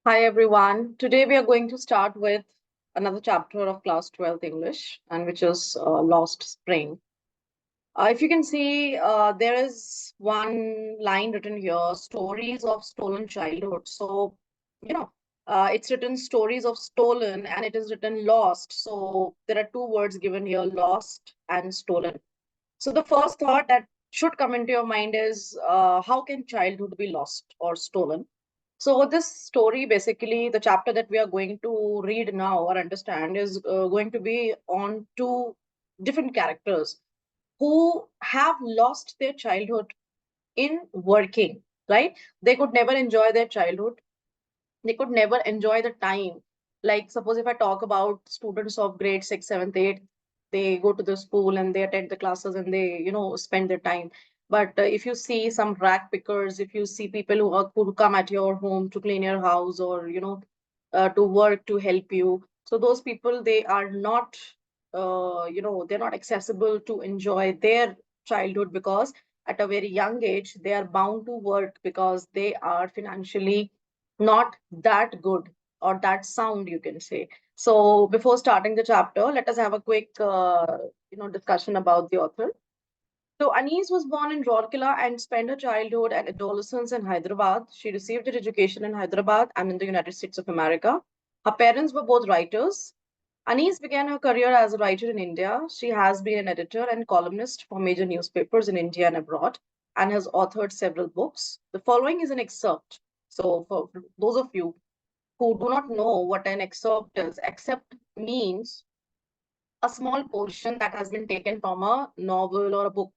Hi everyone. Today we are going to start with another chapter of class 12th English, and which is Lost Spring. If you can see, there is one line written here, stories of stolen childhood. So, you know, it's written stories of stolen and it is written lost. So there are two words given here, lost and stolen. So the first thought that should come into your mind is, how can childhood be lost or stolen? So this story, basically, the chapter that we are going to read now or understand is going to be on two different characters who have lost their childhood in working, right? They could never enjoy their childhood. They could never enjoy the time. Like, suppose if I talk about students of grade 6, 7th, 8th, they go to the school and they attend the classes and they, spend their time. But if you see some rag pickers, if you see people who come at your home to clean your house or, to work to help you. So those people, they are not, they're not accessible to enjoy their childhood because at a very young age, they are bound to work because they are financially not that good or that sound, you can say. So before starting the chapter, let us have a quick discussion about the author. So Anise was born in Rourkela and spent her childhood and adolescence in Hyderabad. She received her education in Hyderabad and in the United States of America. Her parents were both writers. Anise began her career as a writer in India. She has been an editor and columnist for major newspapers in India and abroad and has authored several books. The following is an excerpt. So, for those of you who do not know what an excerpt is, excerpt means a small portion that has been taken from a novel or a book.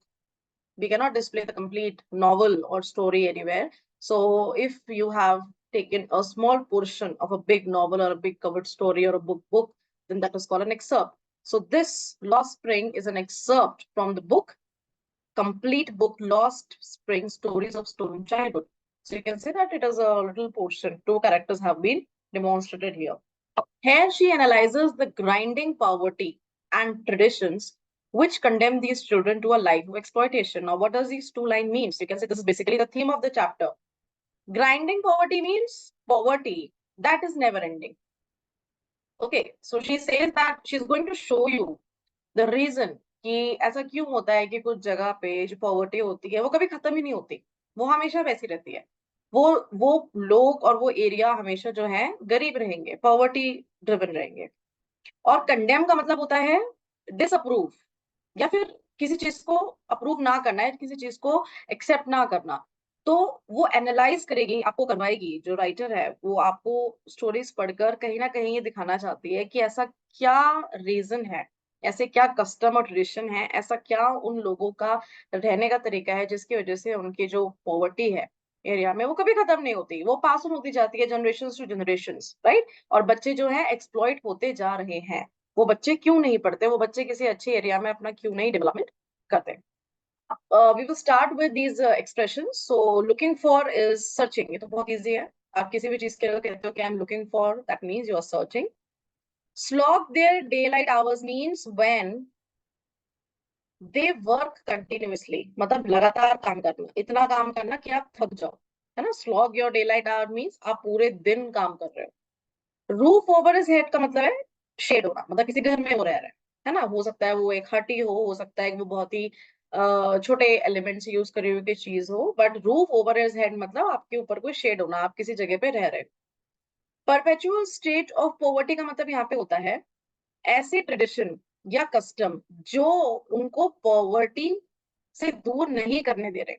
We cannot display the complete novel or story anywhere. So if you have taken a small portion of a big novel or a big covered story or a book, then that is called an excerpt. So this Lost Spring is an excerpt from the book, complete book, Lost Spring, Stories of Stolen Childhood. So you can say that it is a little portion. Two characters have been demonstrated here. Here she analyzes the grinding poverty and traditions which condemn these children to a life of exploitation. Now, what does these two lines mean? So you can say this is basically the theme of the chapter. Grinding poverty means poverty that is never ending. Okay, so she says that she's going to show you the reason कि ऐसा क्यों होता है कि कुछ जगह पे जो पॉवर्टी होती है वो कभी खत्म ही नहीं होती, वो हमेशा वैसी रहती है। वो वो लोग और वो एरिया हमेशा जो है गरीब रहेंगे, पॉवर्टी ड्रिवन रहेंगे। और कंडेम का मतलब होता है डिसअप्रूव या फिर किसी चीज को अप्रूव ना करना है, किसी चीज को एक्सेप्ट ना करना। तो वो एनालाइज करेगी, आपको करवाएगी, जो राइटर है वो आपको स्टोरीज पढ़कर कहीं ना कहीं ये दिखाना चाहती है कि ऐसा क्या रीजन है, ऐसे क्या कस्टम और ट्रेडिशन है, ऐसा क्या उन लोगों का रहने का तरीका है जिसकी वजह से उनकी जो पॉवर्टी है एरिया में वो कभी खत्म नहीं होती, वो पास ऑन होती जाती है जनरेशन टू जनरेशन, राइट। और बच्चे जो है एक्सप्लॉइट होते जा रहे हैं। वो बच्चे क्यों नहीं पढ़ते, वो बच्चे किसी अच्छे एरिया में अपना क्यों नहीं डेवलपमेंट करते। We will start with these expressions. So looking for is searching, ये तो बहुत इजी है। आप किसी भी चीज के लिए कहते हो कि I am looking for, that means you are searching. slog their daylight hours means when they work continuously, मतलब लगातार काम करना, इतना काम करना कि आप थक जाओ, है ना। slog your daylight hour means आप पूरे दिन काम कर रहे हो। रूफ ओवर हिज हेड का मतलब है शेड होना, मतलब किसी घर में वो रह रहा है ना। हो सकता है वो एक हट ही हो सकता है कि वो बहुत ही छोटे एलिमेंट से यूज करी हुई चीज हो, but roof over his head मतलब आपके ऊपर कोई शेड होना, आप किसी जगह पे रह रहे हो। परपेचुअल स्टेट ऑफ पॉवर्टी का मतलब यहाँ पे होता है ऐसे ट्रेडिशन या कस्टम जो उनको पॉवर्टी से दूर नहीं करने दे रहे।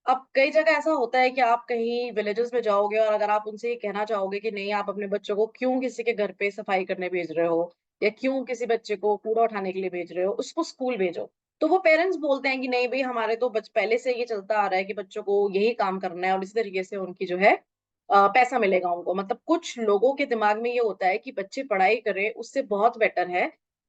अब कई जगह ऐसा होता है कि आप कहीं विलेजेस में जाओगे और अगर आप उनसे ये कहना चाहोगे कि नहीं, आप अपने बच्चों को क्यों किसी के घर पे सफाई करने भेज रहे हो या क्यों किसी बच्चे को कूड़ा उठाने के लिए भेज रहे हो, उसको स्कूल भेजो। तो वो पेरेंट्स बोलते हैं कि नहीं भाई, हमारे तो पहले से ये चलता आ रहा है कि बच्चों को यही काम करना है और इसी तरीके से उनकी जो है पैसा मिलेगा उनको। मतलब कुछ लोगों के दिमाग में ये होता है कि बच्चे पढ़ाई करें, उससे बहुत बेटर है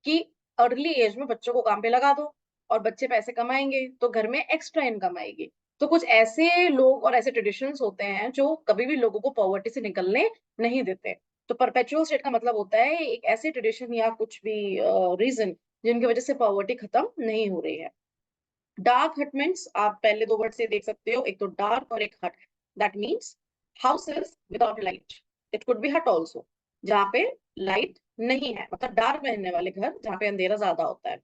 कि अर्ली एज में बच्चों को काम पे लगा दो और बच्चे पैसे कमाएंगे तो घर में एक्स्ट्रा इनकम आएगी। तो कुछ ऐसे लोग और ऐसे ट्रेडिशंस होते हैं जो कभी भी लोगों को पॉवर्टी से निकलने नहीं देते। तो परपेचुअल स्टेट का मतलब होता है एक ऐसे ट्रेडिशन या कुछ भी रीजन जिनकी वजह से पॉवर्टी खत्म नहीं हो रही है। डार्क हट मीन्स, आप पहले दो वर्ड से देख सकते हो, एक तो डार्क और एक हट। That means houses without light. It could be हट ऑल्सो, जहाँ पे लाइट नहीं है, मतलब डार्क रहने वाले घर जहाँ पे अंधेरा ज्यादा होता है।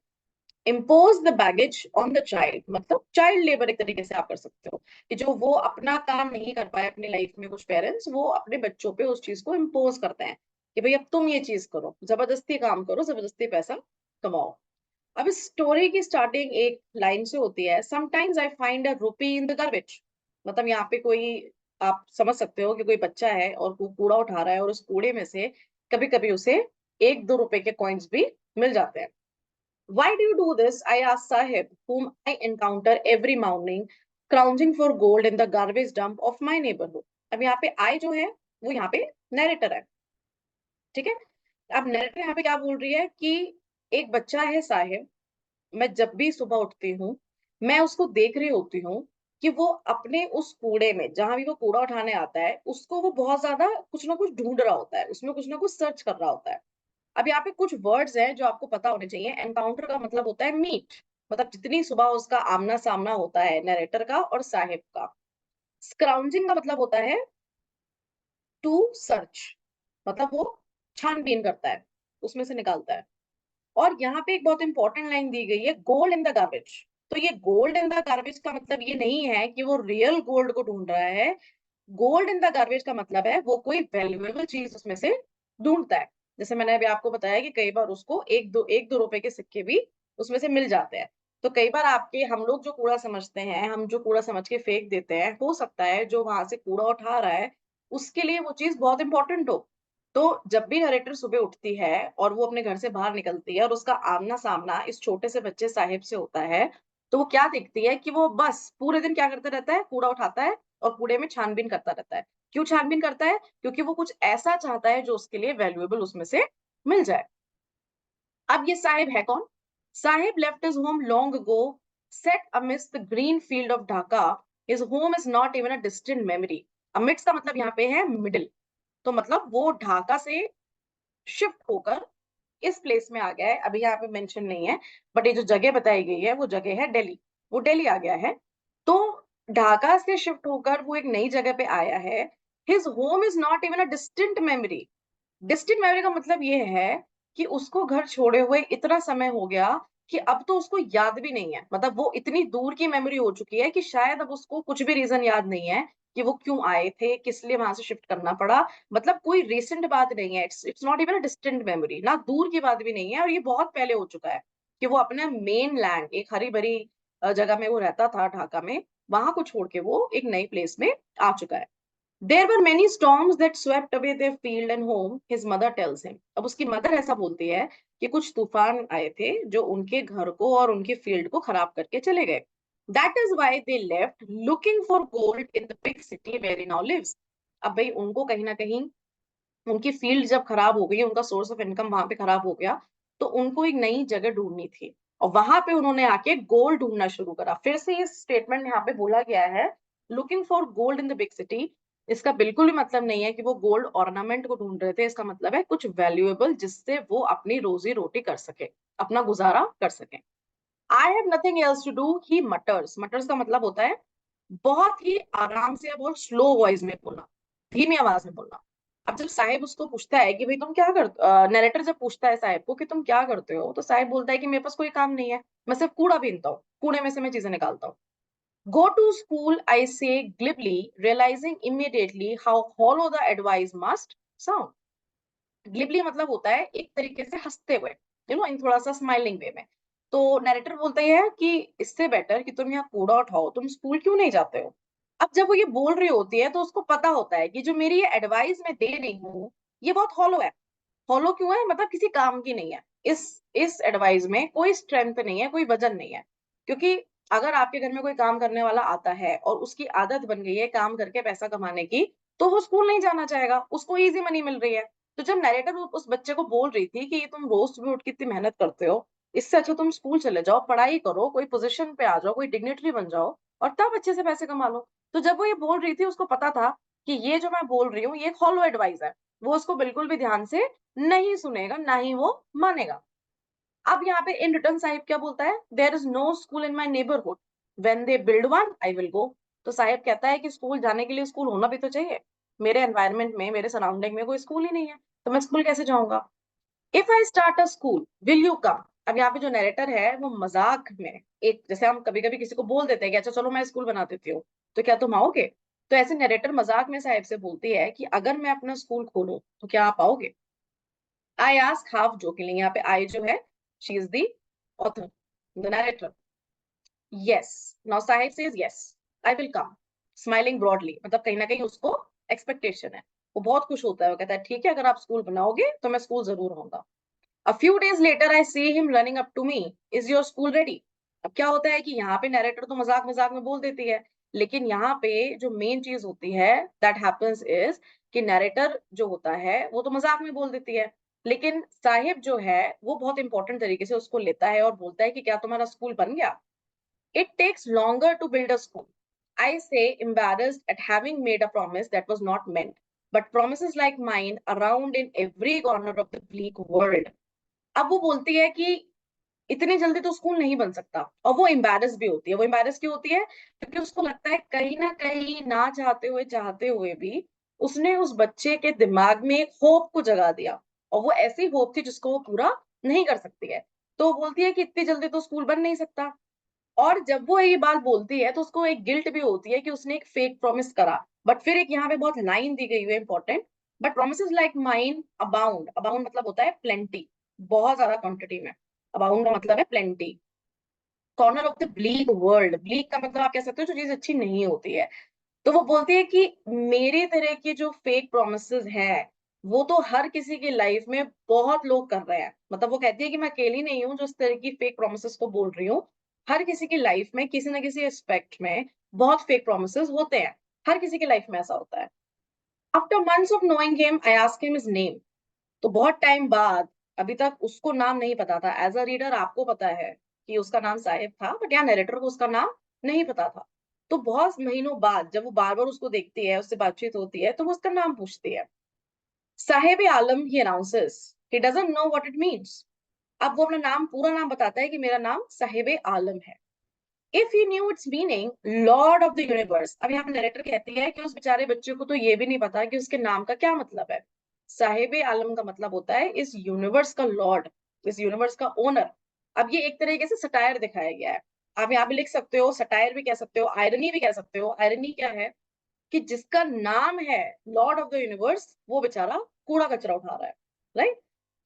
Impose the baggage on the child, मतलब चाइल्ड लेबर एक तरीके से आप कर सकते हो, कि जो वो अपना काम नहीं कर पाए अपनी लाइफ में, कुछ पेरेंट्स वो अपने बच्चों पे उस चीज को इम्पोज करते हैं कि भाई अब तुम ये चीज करो, जबरदस्ती काम करो, जबरदस्ती पैसा कमाओ। अब इस स्टोरी की स्टार्टिंग एक लाइन से होती है, sometimes I find a rupee in the garbage. मतलब यहाँ पे कोई, आप समझ सकते हो कि कोई बच्चा है और वो कूड़ा उठा रहा है, और उस कूड़े में से कभी कभी उसे 1-2 रुपए के कॉइन्स भी मिल जाते हैं। Why do you do this? I asked Sahib, whom I encounter every morning, scrounging for gold in the garbage dump of my neighborhood. अब यहाँ पे I जो है वो यहाँ पे नरेटर है, ठीक है। अब नरेटर यहाँ पे क्या बोल रही है कि एक बच्चा है साहिब, मैं जब भी सुबह उठती हूँ मैं उसको देख रही होती हूँ कि वो अपने उस कूड़े में, जहां भी वो कूड़ा उठाने आता है, उसको वो बहुत ज्यादा कुछ ना कुछ ढूंढ रहा होता है, उसमें कुछ ना कुछ सर्च कर रहा होता है। अब यहाँ पे कुछ वर्ड्स हैं जो आपको पता होने चाहिए। एनकाउंटर का मतलब होता है मीट, मतलब जितनी सुबह उसका आमना सामना होता है नरेटर का और साहिब का। स्क्राउंजिंग का मतलब होता है टू सर्च, मतलब वो छानबीन करता है, उसमें से निकालता है। और यहाँ पे एक बहुत इंपॉर्टेंट लाइन दी गई है, गोल्ड इन द गार्बेज। तो ये गोल्ड इन द गार्बेज का मतलब ये नहीं है कि वो रियल गोल्ड को ढूंढ रहा है। गोल्ड इन द गार्बेज का मतलब है वो कोई वैल्यूएबल चीज उसमें से ढूंढता है। जैसे मैंने अभी आपको बताया कि कई बार उसको 1-2 रुपए के सिक्के भी उसमें से मिल जाते हैं। तो कई बार आपके, हम लोग जो कूड़ा समझते हैं, हम जो कूड़ा समझ के फेंक देते हैं, हो सकता है जो वहां से कूड़ा उठा रहा है उसके लिए वो चीज बहुत इंपॉर्टेंट हो। तो जब भी नरेटर सुबह उठती है और वो अपने घर से बाहर निकलती है और उसका आमना सामना इस छोटे से बच्चे साहिब से होता है, तो वो क्या देखती है कि वो बस पूरे दिन क्या करता रहता है, कूड़ा उठाता है और कूड़े में छानबीन करता रहता है। क्यों छानबीन करता है? क्योंकि वो कुछ ऐसा चाहता है जो उसके लिए वैल्यूएबल उसमें से मिल जाए। अब ये साहिब है कौन? Sahib left his home long ago, set amidst the green field of Dhaka. His home is not even a distant memory. Amidst का मतलब यहाँ पे है मिडिल। तो मतलब वो ढाका से शिफ्ट होकर इस प्लेस में आ गया है। अभी यहाँ पे मेंशन नहीं है, बट ये जो जगह बताई गई है वो जगह है दिल्ली। वो दिल्ली आ गया है। तो ढाका से शिफ्ट होकर वो एक नई जगह पे आया है। His home is not even a distant memory. Distant memory का मतलब ये है कि उसको घर छोड़े हुए इतना समय हो गया कि अब तो उसको याद भी नहीं है। मतलब वो इतनी दूर की मेमोरी हो चुकी है कि शायद अब उसको कुछ भी रीजन याद नहीं है कि वो क्यों आए थे, किस लिए वहां से शिफ्ट करना पड़ा। मतलब कोई रिसेंट बात नहीं है, it's not even a distant memory, ना दूर की बात भी नहीं है, और ये बहुत पहले हो चुका है कि वो अपना मेन लैंड, एक हरी भरी जगह में वो रहता था ढाका में, वहां को छोड़ के वो एक नई प्लेस में आ चुका है। There were many storms that swept away their field and home, his mother tells him. अब उसकी मदर ऐसा बोलती है कि कुछ तूफान आए थे जो उनके घर को और उनके फील्ड को खराब करके चले गए। That is why they left looking for gold in the big city where he now lives. अब भाई उनको कहीं ना कहीं उनकी फील्ड जब खराब हो गई, उनका सोर्स ऑफ इनकम वहां पे खराब हो गया, तो उनको एक नई जगह ढूंढनी थी और वहां पे उन्होंने आके गोल्ड ढूंढना शुरू करा। फिर से ये स्टेटमेंट यहाँ पे बोला गया है, looking for gold in the big city. इसका बिल्कुल भी मतलब नहीं है कि वो गोल्ड ऑर्नामेंट को ढूंढ रहे थे। इसका मतलब है कुछ वैल्यूएबल जिससे वो अपनी रोजी रोटी कर सके, अपना गुजारा कर सके। I have nothing else to do, he mutters. Mutters का मतलब होता है बहुत ही आराम से, बहुत स्लो वॉइस में बोलना, धीमी आवाज में बोलना। अब जब साहिब उसको पूछता है कि भाई तुम क्या करते, नरेटर जब पूछता है साहिब को कि तुम क्या करते हो, तो साहिब बोलता है कि मेरे पास कोई काम नहीं है, मैं सिर्फ कूड़ा बीनता हूँ, कूड़े में से मैं चीजें निकालता हूँ। Go to school, I say glibly, realising immediately how hollow the advice must sound. Glibly मतलब होता है एक तरीके से हंसते हुए, इन थोड़ा सा स्माइलिंग वे में। तो नरेटर बोलते हैं कि इससे बेटर कि तुम यहाँ कूड़ा उठाओ, तुम स्कूल क्यों नहीं जाते हो। अब जब वो ये बोल रही होती है तो उसको पता होता है कि जो मेरी ये एडवाइस मैं दे रही हूँ ये बहुत हॉलो है। हॉलो क्यों है? मतलब किसी काम की नहीं है। इस एडवाइस में कोई स्ट्रेंथ नहीं है, कोई वजन नहीं है। क्योंकि अगर आपके घर में कोई काम करने वाला आता है और उसकी आदत बन गई है काम करके पैसा कमाने की, तो वो स्कूल नहीं जाना चाहेगा, उसको इजी मनी मिल रही है। तो जब नरेटर उस बच्चे को बोल रही थी कि ये तुम रोज सुबह उठ के इतनी मेहनत करते हो, इससे अच्छा तुम स्कूल चले जाओ, पढ़ाई करो, कोई पोजीशन पे आ जाओ, कोई डिग्निटरी बन जाओ और तब अच्छे से पैसे कमा लो। तो जब वो ये बोल रही थी उसको पता था कि ये जो मैं बोल रही हूँ ये एक हॉलो एडवाइस है, वो उसको बिल्कुल भी ध्यान से नहीं सुनेगा, ना ही वो मानेगा। अब यहाँ पे इन रिटर्न साहिब क्या बोलता है, there is no school in my neighbourhood, when they build one I will go. तो साहिब कहता है कि स्कूल जाने के लिए स्कूल होना भी तो चाहिए। मेरे एनवायरनमेंट में, मेरे सराउंडिंग में कोई स्कूल ही नहीं है, तो मैं स्कूल कैसे जाऊंगा? If I start a school will you come? अब यहाँ पे जो नरेटर है वो मजाक में, एक जैसे हम कभी कभी किसी को बोल देते हैं कि अच्छा चलो मैं स्कूल बना देती हूँ, तो क्या तुम आओगे? तो ऐसे नरेटर मजाक में साहिब से बोलती है कि अगर मैं अपना स्कूल खोलूं तो क्या आप आओगे? आई आस्क हाफ जोकिंगली, यहाँ पे आई जो है she is the author, the narrator. Yes, now Sahib says yes, I will come, smiling broadly, मतलब कहीं ना कहीं उसको एक्सपेक्टेशन है, वो बहुत खुश होता है, वो कहता है ठीक है अगर आप स्कूल बनाओगे तो मैं स्कूल जरूर आऊंगा। A few days later, I see him running up to me. Is your school ready? अब क्या होता है कि यहाँ पे नरेटर तो मजाक मजाक में बोल देती है, लेकिन यहाँ पे जो मेन चीज होती है दैट हैपेंस इज कि नरेटर जो होता है वो तो मजाक में बोल देती है, लेकिन साहिब जो है वो बहुत इंपॉर्टेंट तरीके से उसको लेता है और बोलता है कि क्या तुम्हारा स्कूल बन गया? It takes longer to build a school. I say, embarrassed at having made a promise that was not meant. But promises like mine around in every corner of the bleak world. अब वो बोलती है कि इतनी जल्दी तो school नहीं बन सकता, और वो एम्बेरस भी होती है। वो एम्बेरस क्यों होती है? क्योंकि उसको लगता है कहीं ना कहीं ना चाहते हुए भी उसने उस बच्चे के दिमाग में एक होप को जगा दिया, और वो ऐसी होप थी जिसको वो पूरा नहीं कर सकती है। तो वो बोलती है कि इतनी जल्दी तो स्कूल बन नहीं सकता। और जब वो ये बात बोलती है तो उसको एक गिल्ट भी होती है कि उसने एक फेक प्रॉमिस करा। बट फिर एक यहाँ पे बहुत लाइन दी गई है important, but promise like mine abound, abound मतलब होता है प्लेंटी, बहुत ज्यादा क्वांटिटी में। अबाउंड का मतलब है plenty, corner of the bleak world, bleak का मतलब आप कह सकते हो जो चीज अच्छी नहीं होती है। तो वो बोलती है कि मेरे तरह के जो फेक प्रोमिसेस हैं वो तो हर किसी की लाइफ में बहुत लोग कर रहे हैं, मतलब वो कहती है कि मैं अकेली नहीं हूँ जो इस तरह की फेक प्रोमिसेस को बोल रही हूँ। हर किसी की लाइफ में किसी ना किसी एस्पेक्ट में बहुत फेक प्रोमिसेस होते हैं, हर किसी की लाइफ में ऐसा होता है। After months of knowing him I asked him his name. तो बहुत टाइम बाद, अभी तक उसको नाम नहीं पता था, एज अ रीडर आपको पता है कि उसका नाम साहिब था, बट यहाँ नरेटर को उसका नाम नहीं पता था। तो बहुत महीनों बाद जब वो बार बार उसको देखती है, उससे बातचीत होती है, तो वो उसका नाम पूछती है। Sahib Alam he announces, he doesn't know what it means. अब वो अपना नाम, पूरा नाम बताता है कि मेरा नाम साहिब आलम है। If he new it's meaning Lord of the universe. अब यहाँ पे नरेटर कहती है कि उस बेचारे बच्चे को तो ये भी नहीं पता कि उसके नाम का क्या मतलब है। साहिब आलम का मतलब होता है इस यूनिवर्स का लॉर्ड, इस यूनिवर्स का ओनर। अब ये एक तरीके से सटायर दिखाया गया है। आप यहाँ पे लिख सकते हो, सटायर भी कह सकते हो, आयरनी भी कह सकते हो। आयरनी क्या है कि जिसका नाम है लॉर्ड ऑफ द यूनिवर्स वो बेचारा कूड़ा कचरा उठा रहा है, right?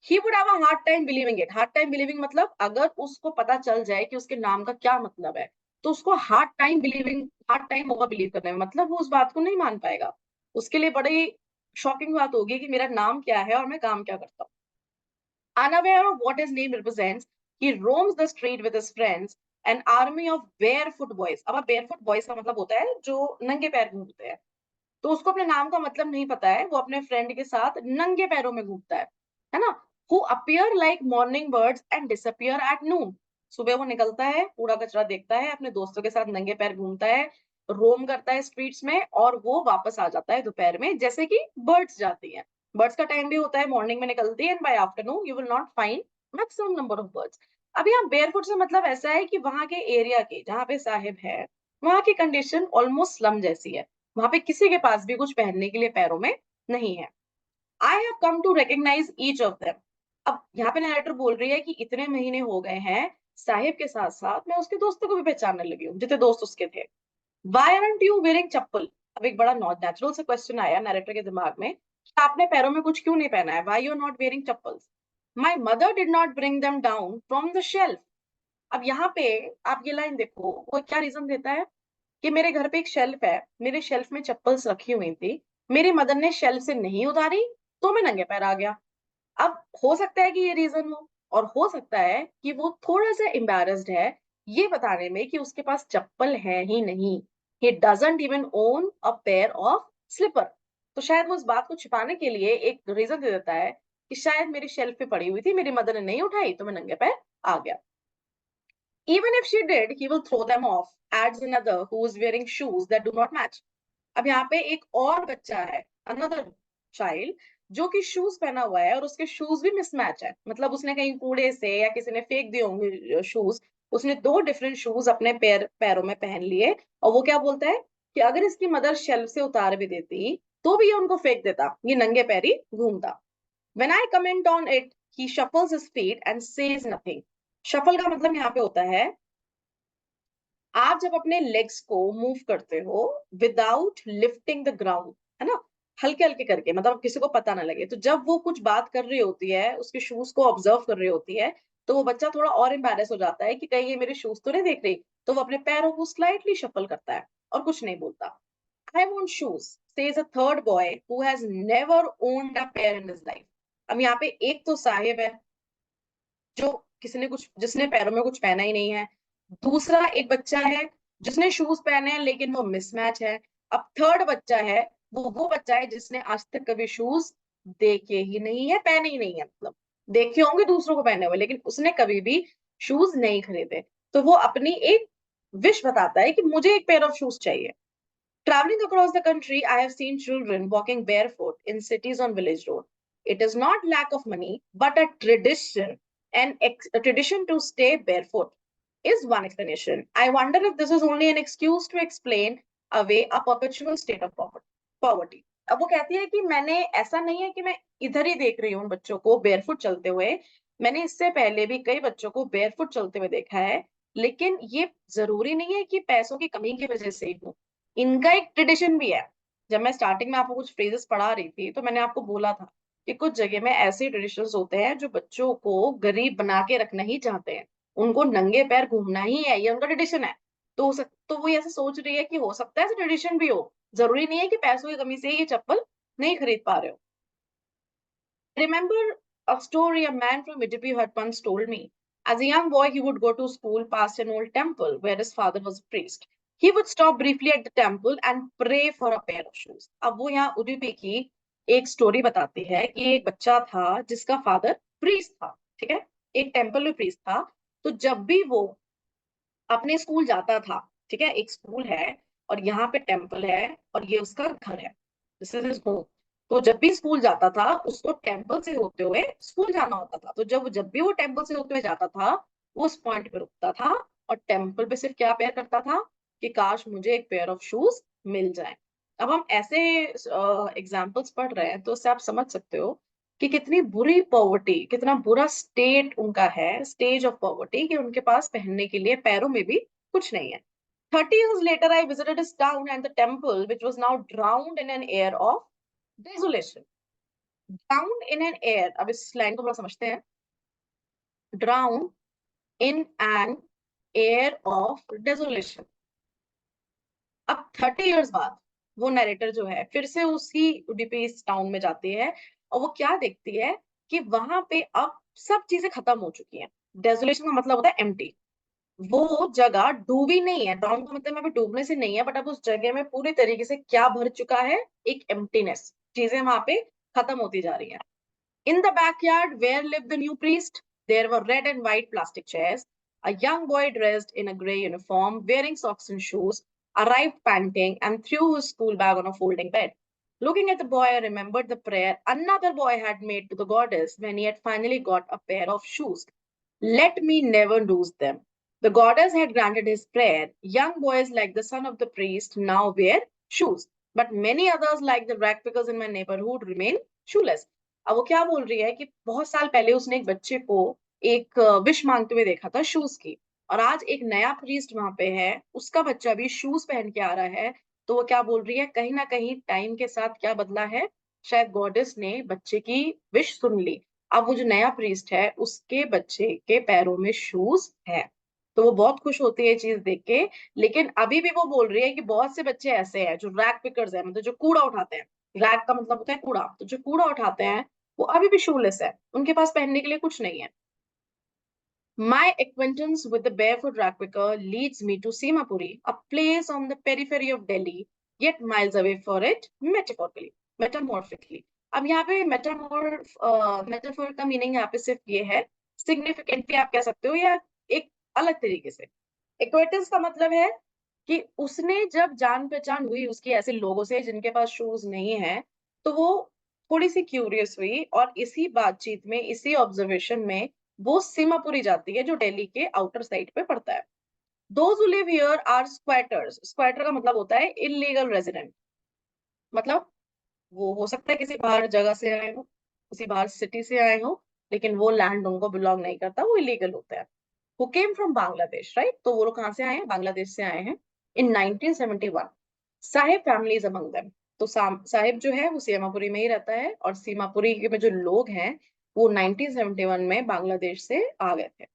He would have a hard time believing it. Hard time believing मतलब अगर उसको पता चल जाए कि उसके नाम का क्या मतलब है, तो उसको हार्ड टाइम होगा बिलीव करने में, मतलब वो उस बात को नहीं मान पाएगा। उसके लिए बड़ी शॉकिंग बात होगी कि मेरा नाम क्या है और मैं काम क्या करता हूँ। Unaware of what his name represents, he roams the street with his friends, an army of barefoot boys. अब barefoot boys का मतलब होता है जो नंगे पैर घूमते हैं। तो उसको अपने नाम का मतलब नहीं पता है, वो अपने फ्रेंड के साथ नंगे पैरों में घूमता है ना? Who appear like morning birds and disappear at noon. सुबह वो निकलता है, कूड़ा कचरा देखता है, अपने दोस्तों के साथ नंगे पैर घूमता है, रोम करता है स्ट्रीट्स में, और वो वापस आ जाता है दोपहर में, जैसे कि बर्ड्स जाती हैं। बर्ड्स का टाइम भी होता है, मॉर्निंग में निकलती है, and by afternoon you will not find maximum number of birds. अब यहाँ बेयरफुट से मतलब ऐसा है कि वहां के एरिया की, जहाँ पे साहिब है, वहां की कंडीशन ऑलमोस्ट स्लम जैसी है। वहां पे किसी के पास भी कुछ पहनने के लिए पैरों में नहीं है। I have come to recognise each of them. अब यहाँ पे नरेटर बोल रही है कि इतने महीने हो गए हैं साहिब के साथ साथ मैं उसके दोस्तों को भी पहचानने लगी हूँ, जितने दोस्त उसके थे। वाई आरंट यू वेयरिंग चप्पल? अब एक बड़ा नेचुरल सा क्वेश्चन आया नरेटर के दिमाग में कि आपने पैरों में कुछ क्यों नहीं पहना है? Why you are not wearing chappals? My mother did not bring them down from the shelf. अब यहाँ पे आप ये लाइन देखो, वो क्या रीजन देता है कि मेरे घर पे एक शेल्फ है, मेरे शेल्फ में चप्पल्स रखी हुई थी, मेरी मदर ने शेल्फ से नहीं उतारी, तो मैं नंगे पैर आ गया। अब हो सकता है कि ये रीजन हो, और हो सकता है कि वो थोड़ा सा एम्बैरेस्ड है ये बताने में कि उसके पास चप्पल है ही नहीं। He doesn't even own a pair of slipper. तो शायद वो इस बात को छिपाने के लिए एक रीजन दे देता है कि शायद मेरी शेल्फ पे पड़ी हुई थी, मेरी मदर ने नहीं उठाई, तो मैं नंगे पैर आ गया। Even if she did, he will throw them off, adds another who is wearing shoes that do not match. अब यहाँ पे एक और बच्चा है, another child, जो कि शूज पहना हुआ है और उसके शूज भी मिसमैच है, मतलब उसने कहीं कूड़े से या किसी ने फेंक दिए होंगे शूज, उसने दो डिफरेंट शूज अपने पैरों में पहन लिए, और वो क्या बोलता है कि अगर इसकी मदर शेल्फ से उतार भी देती तो भी ये उनको फेंक देता, ये नंगे पैरी घूमता। When I comment on it, he shuffles his feet and says nothing. Shuffle का मतलब यहाँ पे होता है, आप जब अपने लेग्स को मूव करते हो विदाउट लिफ्टिंग द ग्राउंड, है ना, हल्के हल्के करके, मतलब किसी को पता ना लगे, तो जब वो कुछ बात कर रही होती है, उसके शूज को ऑब्जर्व कर रही होती है, तो वो बच्चा थोड़ा और एम्बैरेस हो जाता है कि कहीं ये मेरे शूज तो नहीं देख रही, तो वो अपने पैरों को स्लाइटली शफल करता है और कुछ नहीं बोलता। I want shoes, says a third boy who has never owned a pair in his life. अब यहाँ पे एक तो साहिब है जो किसी ने कुछ, जिसने पैरों में कुछ पहना ही नहीं है। दूसरा एक बच्चा है जिसने शूज पहने हैं लेकिन वो मिसमैच है। अब थर्ड बच्चा है, वो बच्चा है जिसने आज तक कभी शूज देखे ही नहीं है, पहने ही नहीं है, मतलब देखे होंगे दूसरों को पहने हुए लेकिन उसने कभी भी शूज नहीं खरीदे। तो वो अपनी एक विश बताता है कि मुझे एक पेयर ऑफ शूज चाहिए। Traveling across the country, I have seen children walking barefoot in cities on village road. It is not lack of money, but a tradition, a tradition to stay barefoot is one explanation. I wonder if this is only an excuse to explain away a perpetual state of poverty. अब वो कहती है कि मैंने, ऐसा नहीं है कि मैं इधर ही देख रही हूँ बच्चों को बेयरफुट चलते हुए, मैंने इससे पहले भी कई बच्चों को बेयरफुट चलते हुए देखा है, लेकिन ये जरूरी नहीं है कि पैसों की कमी की वजह से ही हो, इनका एक ट्रेडिशन भी है। जब मैं स्टार्टिंग में आपको कुछ फ्रेजेस पढ़ा रही थी तो मैंने आपको बोला था कि कुछ जगह में ऐसे ट्रेडिशंस होते हैं जो बच्चों को गरीब बना के रखना ही चाहते हैं, उनको नंगे पैर घूमना ही है, ये उनका ट्रेडिशन है। तो वो ऐसे सोच रही है कि हो सकता है ऐसे ट्रेडिशन भी हो, जरूरी नहीं है कि पैसों की कमी से ही ये चप्पल नहीं खरीद पा रहे हो। Remember a story a man from Idippi had once told me. As a young boy, he would go to school past an old temple where his father was a priest. He would stop briefly at the temple and pray for a pair of shoes. अब वो यहाँ उडुपी की एक story बताती है कि एक बच्चा था जिसका फादर प्रीस्ट था, ठीक है, एक टेम्पल में प्रीस्ट था। तो जब भी वो अपने स्कूल जाता था, ठीक है, एक स्कूल है और यहाँ पे टेम्पल है और ये उसका घर है, दिस इज हिज होम। तो जब भी स्कूल जाता था उसको टेम्पल से होते हुए स्कूल जाना होता था, तो जब भी वो टेम्पल से होते हुए जाता था वो उस पॉइंट पे रुकता था और टेम्पल पे सिर्फ क्या प्रेयर करता था कि काश मुझे एक पेयर ऑफ शूज मिल जाए। अब हम ऐसे एग्जाम्पल्स पढ़ रहे हैं तो उससे आप समझ सकते हो कि कितनी बुरी पॉवर्टी, कितना बुरा स्टेट उनका है, स्टेज ऑफ पॉवर्टी, कि उनके पास पहनने के लिए पैरों में भी कुछ नहीं है। 30 years later, I visited his town and the temple, which was now drowned in an air of desolation. Drowned in an air, अब इस लाइन को थोड़ा समझते हैं। Drowned in an air of desolation. अब 30 इयर्स बाद वो नरेटर जो है फिर से उसी उडुपी टाउन में जाती है और वो क्या देखती है कि वहां पे अब सब चीजें खत्म हो चुकी हैं। डेजोलेशन का मतलब होता है एम्प्टी। वो जगह डूबी नहीं है, डाउन का मतलब अभी डूबने से नहीं है, बट अब उस जगह में पूरी तरीके से क्या भर चुका है, एक एम्प्टीनेस, चीजें वहां पे खत्म होती जा रही हैं। In the backyard where lived the new priest, there were red and white plastic chairs. A young boy dressed in a grey uniform, wearing socks and shoes, arrived panting and threw his school bag on a folding bed. Looking at the boy, I remembered the prayer another boy had made to the goddess when he had finally got a pair of shoes. Let me never lose them. The goddess had granted his prayer. Young boys like the son of the priest now wear shoes, but many others like the rag pickers in my neighborhood remain shoeless. अब वो क्या बोल रही है कि बहुत साल पहले उसने एक बच्चे को एक विश मांगते हुए देखा था शूज की, और आज एक नया प्रीस्ट वहां पे है, उसका बच्चा भी शूज पहन के आ रहा है। तो वो क्या बोल रही है, कहीं ना कहीं टाइम के साथ क्या बदला है, शायद गॉडेस ने बच्चे की विश सुन ली। अब वो जो नया प्रीस्ट है उसके बच्चे के पैरों में शूज है, तो वो बहुत खुश होती है ये चीज देख के। लेकिन अभी भी वो बोल रही है कि बहुत से बच्चे ऐसे हैं जो रैग पिकर्स हैं, मतलब जो कूड़ा उठाते हैं, रैग का मतलब होता है कूड़ा, तो जो कूड़ा उठाते हैं वो अभी भी शूलेस है, उनके पास पहनने के लिए कुछ नहीं है। My acquaintance with the barefoot ragpicker leads me to Simapuri, a place on the periphery of Delhi, yet miles away for it, metamorphically. अब यहाँ पे मेटाफोर का मीनिंग यहाँ पे सिर्फ ये है, सिग्निफिकेंटली आप कह सकते हो या एक अलग तरीके से। एक्वेटेंस का मतलब है कि उसने जब जान पहचान हुई उसकी ऐसे लोगों से जिनके पास शूज नहीं है, तो वो थोड़ी सी क्यूरियस हुई और इसी बातचीत में, इसी ऑब्जर्वेशन में वो सीमापुरी जाती है जो दिल्ली के आउटर साइड पे पड़ता है। Those who live here are squatters. Squatter का मतलब होता है इलीगल रेजिडेंट, मतलब वो हो सकता है किसी बाहर जगह से आए हो, किसी बाहर सिटी से आए हो, लेकिन वो लैंड उनको बिलोंग नहीं करता, वो इलीगल होता है। who came from Bangladesh, right? तो वो लोग कहाँ से आए हैं? बांग्लादेश से आए हैं in 1971. Sahib family is among them. तो साहिब जो है वो सीमापुरी में ही रहता है, और सीमापुरी के में जो लोग हैं वो 1971 में बांग्लादेश से आ गए थे।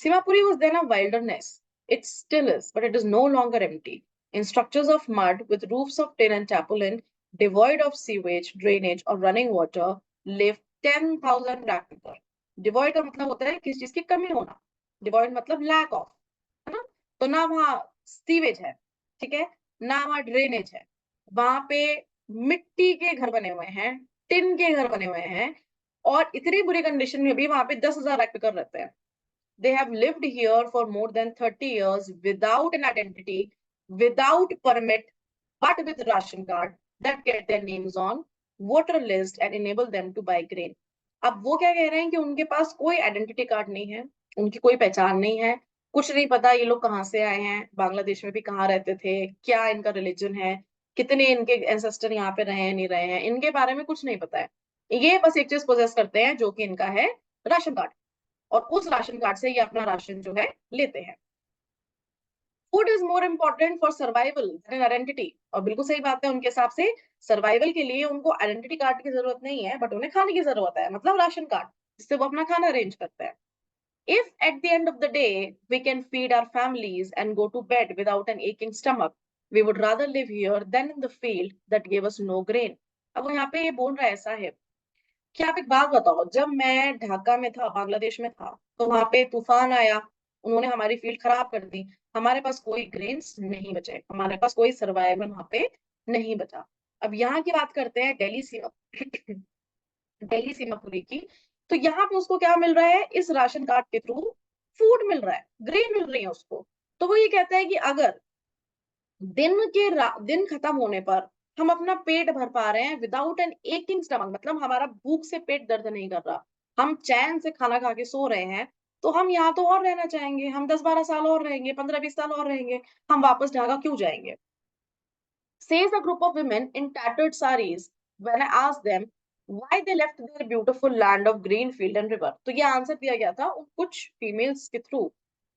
Seemapuri was then a wilderness. It still is, but it is no longer empty. In structures of mud with roofs of tin and tarpaulin, devoid of sewage, drainage or running water, live 10,000 backpacker. Devoid का मतलब होता है किसी चीज की कमी होना, devoid मतलब लैक ऑफ, है ना? तो ना वहाँ सीवेज है, ठीक है, ना वहाँ ड्रेनेज है, वहां पे मिट्टी के घर बने हुए हैं, टिन के घर बने हुए हैं, और इतनी बुरी कंडीशन में भी वहां पे 10,000 बैकपैकर रहते हैं। They have lived here for more than 30 years without an identity, without permit, but with ration card that get their names on voter list and enable them to buy grain. अब वो क्या कह रहे हैं कि उनके पास कोई आइडेंटिटी कार्ड नहीं है, उनकी कोई पहचान नहीं है, कुछ नहीं पता ये लोग कहाँ से आए हैं, बांग्लादेश में भी कहाँ रहते थे, क्या इनका रिलीजन है, कितने इनके एंसेस्टर यहाँ पे रहे हैं नहीं रहे हैं, इनके बारे में कुछ नहीं पता है। ये बस एक चीज पोजेस करते हैं जो कि इनका है, राशन कार्ड, और उस राशन कार्ड से ये अपना राशन जो है लेते हैं। Food is more important for survival than identity, और बिल्कुल सही बात है, उनके हिसाब से सर्वाइवल के लिए उनको आइडेंटिटी कार्ड की जरूरत नहीं है, बट उन्हें खाने की जरूरत है, मतलब राशन कार्ड, जिससे वो अपना खाना अरेंज करते हैं। If at the end of the day we can feed our families and go to bed without an aching stomach, we would rather live here than in the field that gave us no grain. अब वो यहाँ पे ये बोल रहा है साहिब कि आप एक बात बताओ, जब मैं ढाका में था, बांग्लादेश में था, तो वहां पे तूफान आया, उन्होंने हमारी फील्ड खराब कर दी, हमारे पास कोई ग्रेन्स नहीं बचे, हमारे पास कोई सर्वाइवल वहां पे नहीं बचा। अब यहाँ की बात करते हैं दिल्ली सीमा दिल्ली सीमापुरी की। तो यहाँ पे उसको क्या मिल रहा है? इस राशन कार्ड के थ्रू फूड मिल रहा है, ग्रेन मिल रही है उसको। तो वो ये कहता है कि अगर दिन खत्म होने पर हम अपना पेट भर पा रहे हैं विदाउट एन एकिंग स्टमक, मतलब हमारा भूख से पेट दर्द नहीं कर रहा, हम चैन से खाना खा के सो रहे हैं, तो हम यहाँ तो और रहना चाहेंगे, हम 10-12 साल और रहेंगे, 15-20 साल और रहेंगे, हम वापस ढाका क्यों जाएंगे? Says a group of women in tattered saris when I asked them why they left their beautiful land of green field and river. तो ये आंसर दिया गया था उन कुछ फीमेल्स के थ्रू,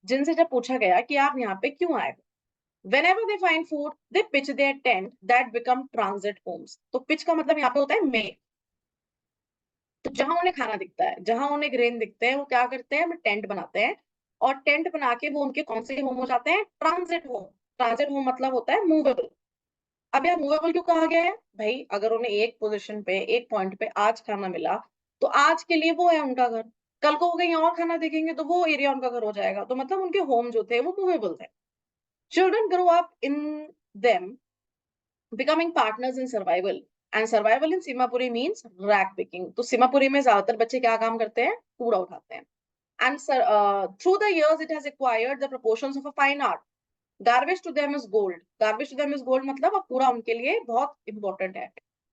जिनसे जब पूछा गया कि आप यहाँ पे क्यों आए। Whenever they find food, they pitch their tent that become transit homes. तो pitch का मतलब यहाँ पे होता है make. तो जहां उन्हें खाना दिखता है, जहां उन्हें ग्रेन दिखते हैं, वो क्या करते हैं? टेंट बनाते हैं, और टेंट बना के वो उनके कौन से होम हो जाते हैं? Transit home. ट्रांजिट होम मतलब होता है मूवेबल। अब यार मूवेबल क्यों कहा गया है भाई? अगर उन्हें एक पोजीशन पे, एक पॉइंट पे आज खाना मिला, तो आज के लिए वो है उनका घर, कल को वो कहीं और खाना देखेंगे तो वो एरिया उनका घर हो जाएगा, तो मतलब उनके होम जो थे वो मूवेबल थे। Children grow up in them becoming partners in survival, and survival in Seemapuri means rag picking. तो सीमापुरी में ज्यादातर बच्चे क्या काम करते हैं? कूड़ा उठाते हैं। And through the years it has acquired the proportions of a fine art. Garbage to them is gold. Garbage to them is gold मतलब अब पूरा उनके लिए बहुत इंपॉर्टेंट है।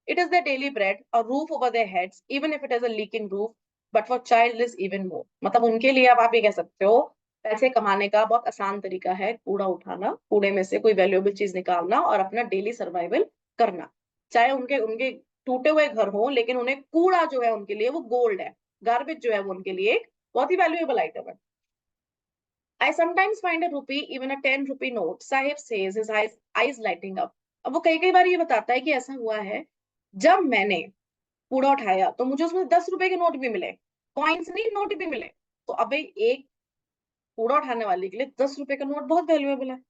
It is the daily bread, a roof over their heads even if it is a leaking roof, but for child is even more. मतलब उनके लिए अब आप ये कह सकते हो, पैसे कमाने का बहुत आसान तरीका है कूड़ा उठाना, कूड़े में से कोई वैल्यूएबल चीज निकालना और अपना डेली सर्वाइवल करना। चाहे उनके उनके टूटे हुए घर हो, लेकिन उन्हें कूड़ा जो है उनके लिए वो गोल्ड है, गार्बेज जो है वो उनके लिए एक बहुत ही वैल्यूएबल आइटम है। I sometimes find a rupee, even a 10 rupee note. Sahib says his eyes lighting up. अब वो कई कई बार ये बताता है कि ऐसा हुआ है, जब मैंने कूड़ा उठाया तो मुझे उसमें 10 रुपए के नोट भी मिले, कॉइन्स नहीं, नोट भी मिले। तो अब भाई एक कूड़ा उठाने वाले के लिए 10 रुपए का नोट बहुत वैल्यूएबल है।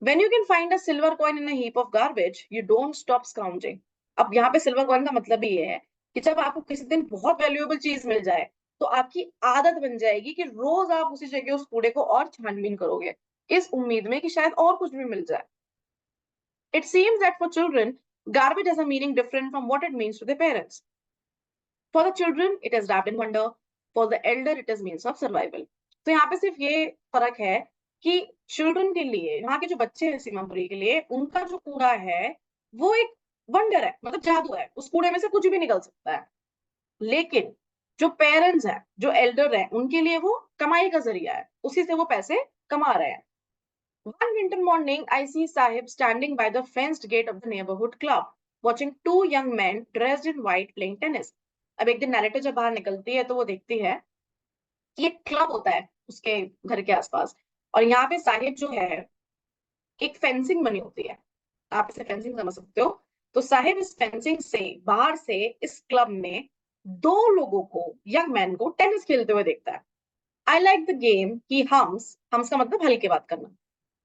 When you can find a silver coin in a heap of garbage, you don't stop scrounging. अब यहाँ पे सिल्वर कॉइन का मतलब भी ये है कि जब आपको किसी दिन बहुत वैल्यूएबल चीज मिल जाए, तो आपकी आदत बन जाएगी कि रोज आप उसी जगह उस कूड़े को और छानबीन करोगे, इस उम्मीद में कि शायद और कुछ भी मिल जाए। It seems that for children, garbage has a meaning different from what it means to their parents. For the children, it is wrapped in wonder. For the elder, it is means of survival. तो यहाँ पे सिर्फ ये फर्क है कि children के लिए, यहाँ के जो बच्चे हैं सीमापुरी के लिए, उनका जो कूड़ा है वो एक वंडर है, मतलब जादू है, उस कूड़े में से कुछ भी निकल सकता है। लेकिन जो पेरेंट्स हैं, जो एल्डर हैं, उनके लिए वो कमाई का जरिया है, उसी से वो पैसे कमा रहे हैं। One winter morning, I see Sahib standing by the fenced gate of the neighborhood club. watching two young men dressed in white playing tennis. अब एक दिन नैरेटर जब बाहर निकलती है तो वो देखती है कि एक क्लब होता है उसके घर के आसपास, और यहाँ पे साहिब जो है एक फेंसिंग बनी होती है, आप इसे फेंसिंग समझ सकते हो। तो साहिब इस फेंसिंग से बाहर से इस क्लब में दो लोगों को, यंग मैन को टेनिस खेलते हुए देखता है। I like the game he hums, hums का मतलब हल्के बात करना।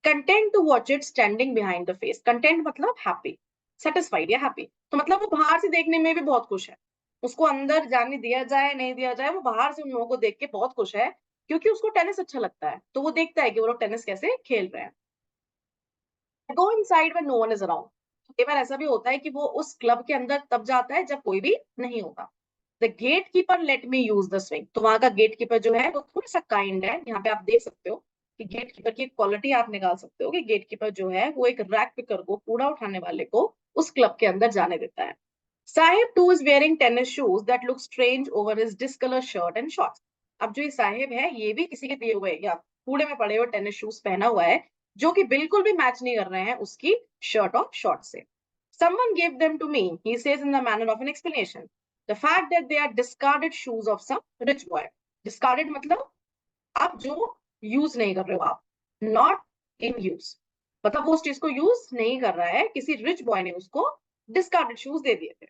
Content to watch it standing behind the fence, content मतलब हैप्पी, सेटिस्फाइड या हैप्पी। तो मतलब वो बाहर से देखने में भी बहुत खुश है, उसको अंदर जाने दिया जाए नहीं दिया जाए, वो बाहर से उन लोगों को देख के बहुत खुश है, क्योंकि उसको टेनिस अच्छा लगता है, तो वो देखता है कि वो लोग टेनिस कैसे खेल रहे हैं। Go inside when no one is around, कई बार ऐसा भी होता है कि वो उस क्लब के अंदर तब जाता है जब कोई भी नहीं होगा। The gatekeeper let me use the swing, तो वहां का गेट कीपर जो है वो थोड़ा सा काइंड है। यहाँ पे आप देख सकते हो कि गेट कीपर की क्वालिटी आप निकाल सकते हो कि गेट कीपर जो है वो एक रैक पिकर को, कूड़ा उठाने वाले को, उस क्लब के अंदर जाने देता है। Sahib two is wearing tennis shoes that look strange over his discolour shirt and shorts. अब जो ये साहिब है ये भी किसी के दिए हुए या कूड़े में पड़े हुए टेनिस शूज पहना हुआ है, जो कि बिल्कुल भी मैच नहीं कर रहे हैं उसकी शर्ट और शॉर्ट से। Someone gave them to me, he says in the manner of an explanation. The fact that they are discarded shoes of some rich boy. Discarded मतलब आप जो यूज नहीं कर रहे हो, आप नॉट इन यूज, मतलब वो उस चीज को यूज नहीं कर रहा है, किसी रिच बॉय ने उसको डिस्कार्डेड शूज दे दिए थे।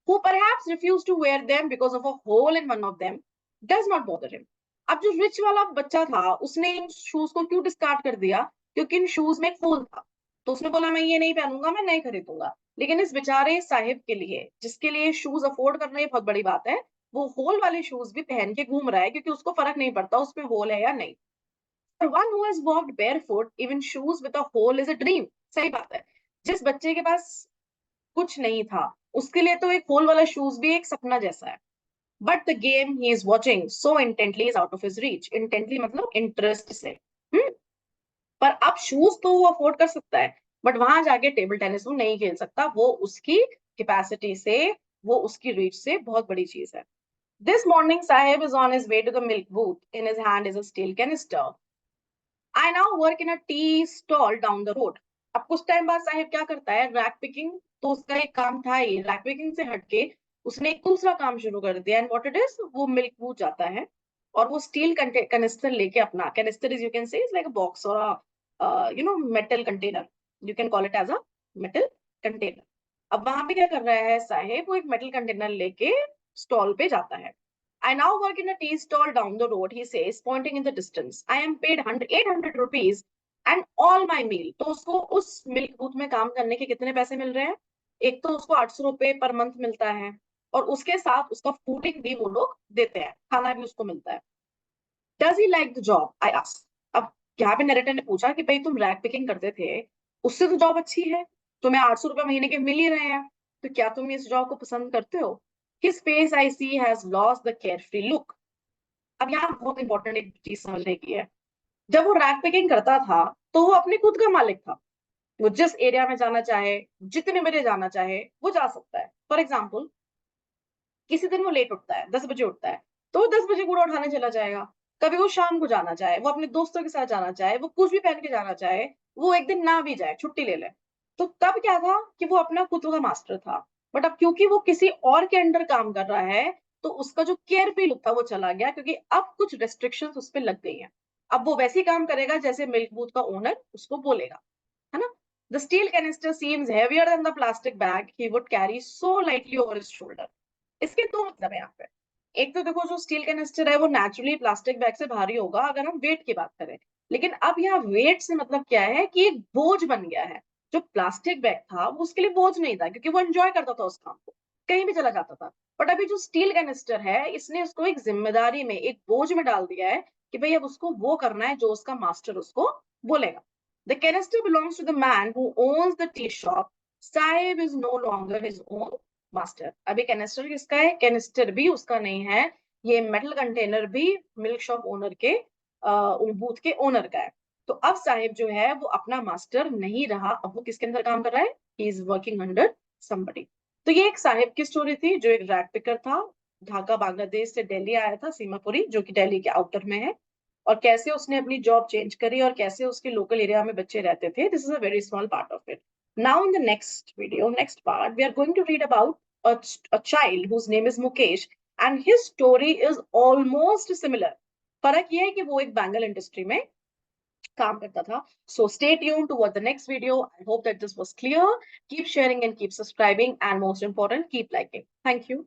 Who perhaps refused to wear them because of a hole in one of them does not bother him. अब जो रिच वाला बच्चा था उसने इन शूज को क्यों डिस्कार्ड कर दिया, क्योंकि इन शूज में एक होल था, तो उसने बोला मैं ये नहीं पहनूंगा, मैं नहीं खरीदूंगा। लेकिन इस बेचारे साहिब के लिए, जिसके लिए शूज अफोर्ड करना ये बहुत बड़ी बात है, वो होल वाले शूज भी पहन के घूम रहा है, क्योंकि उसको फर्क नहीं पड़ता उसमें होल है या नहीं। For one who has walked barefoot, even shoes with a hole is a dream. सही बात है, जिस बच्चे के पास कुछ नहीं था उसके लिए तो एक होल वाला शूज भी एक सपना जैसा है। But the game he is watching so intently is out of his reach, intently मतलब इंटरेस्ट से। पर अब शूज तो वो अफोर्ड कर सकता है, बट वहां जाके टेबल टेनिस वो नहीं खेल सकता, वो उसकी कैपेसिटी से, वो उसकी रीच से बहुत बड़ी चीज है। This morning Saheb is on his way to the milk booth, in his hand is a steel canister. I now work in a tea stall down the road. अब कुछ टाइम बाद साहिब क्या करता है, रैक पिकिंग, तो उसका एक काम था ये, रैक पिकिंग से हटके उसने एक दूसरा काम शुरू कर दिया, एंड व्हाट इट इज, वो मिल्क बूथ जाता है और वो स्टील कैनिस्टर लेके, अपना canister is, you can say is like a box or metal container, you can call it as a metal container. अब वहां पे क्या कर रहा है साहेब, वो एक मेटल कंटेनर लेके स्टॉल पे जाता है। I now work in a tea stall down the road, he says, pointing in the distance. I am paid 800 rupees and all my meal. तो उसको उस मिल्क बूथ में काम करने के कितने पैसे मिल रहे हैं? एक तो उसको 800 रुपए पर मंथ मिलता है, और उसके साथ उसका फूडिंग भी वो लोग देते हैं, खाना भी उसको मिलता है। Does he like the job, I ask. अब यहाँ पे नरेटर ने पूछा कि भाई तुम रैक पिकिंग करते थे, उससे तो जॉब अच्छी है, तुम्हें 800 रुपए महीने के मिल ही रहे हैं, तो क्या तुम इस जॉब को पसंद करते हो? His face I see has lost the carefree look. अब यहाँ बहुत इंपॉर्टेंट एक चीज समझने की है। जब वो रैक पिकिंग करता था तो वो अपने खुद का मालिक था, वो जिस एरिया में जाना चाहे, जितने बजे जाना चाहे वो जा सकता है। फॉर एग्जाम्पल, किसी दिन वो लेट उठता है, 10 बजे उठता है, तो वो 10 बजे कूड़ा उठाने चला जाएगा। कभी वो शाम को जाना चाहे, वो अपने दोस्तों के साथ जाना चाहे, वो कुछ भी पहन के जाना चाहे, वो एक दिन ना भी जाए, छुट्टी ले ले, तो तब क्या था कि वो अपना खुद का मास्टर था। बट अब क्योंकि वो किसी और के अंडर काम कर रहा है, तो उसका जो केयर फी लुक था वो चला गया, क्योंकि अब कुछ रेस्ट्रिक्शंस उस पर लग गई हैं। अब वो वैसे ही काम करेगा जैसे मिल्क बूथ का ओनर उसको बोलेगा, है ना। The steel canister seems heavier than the plastic bag he would carry so lightly over his shoulder. इसके दो मतलब है यहाँ पे। एक तो देखो, जो स्टील कैनिस्टर है वो नेचुरली प्लास्टिक बैग से भारी होगा अगर हम वेट की बात करें, लेकिन अब यहाँ वेट से मतलब क्या है कि एक बोझ बन गया है। जो प्लास्टिक बैग था वो उसके लिए बोझ नहीं था, क्योंकि वो एंजॉय करता था उस काम को, कहीं भी चला जाता था। बट अभी जो स्टील कैनिस्टर है, इसने उसको एक जिम्मेदारी में, एक बोझ में डाल दिया है कि भाई अब उसको वो करना है जो उसका मास्टर उसको बोलेगा। The canister belongs to the man who owns the tea shop. Sahib is no longer his own master. अभी कैनिस्टर किसका है? कैनिस्टर भी उसका नहीं है, ये मेटल कंटेनर भी मिल्क शॉप ओनर के, उन बूथ के ओनर का है। तो अब साहिब जो है वो अपना मास्टर नहीं रहा, अब वो किसके अंदर काम कर रहा है? He is working under somebody. तो ये एक साहिब की स्टोरी थी, जो एक रैक पिकर था, ढाका बांग्लादेश से दिल्ली आया था, सीमापुरी जो कि दिल्ली के आउटर में है, और कैसे उसने अपनी जॉब चेंज करी और कैसे उसके लोकल एरिया में बच्चे रहते थे। This is a very small part of it. Now, in the next video, next part, we are going to read about a child whose name is Mukesh, and his story is almost similar. फर्क ये है कि वो एक bangle industry में काम करता था. So stay tuned toward the next video. I hope that this was clear. Keep sharing and keep subscribing, and most important, keep liking. Thank you.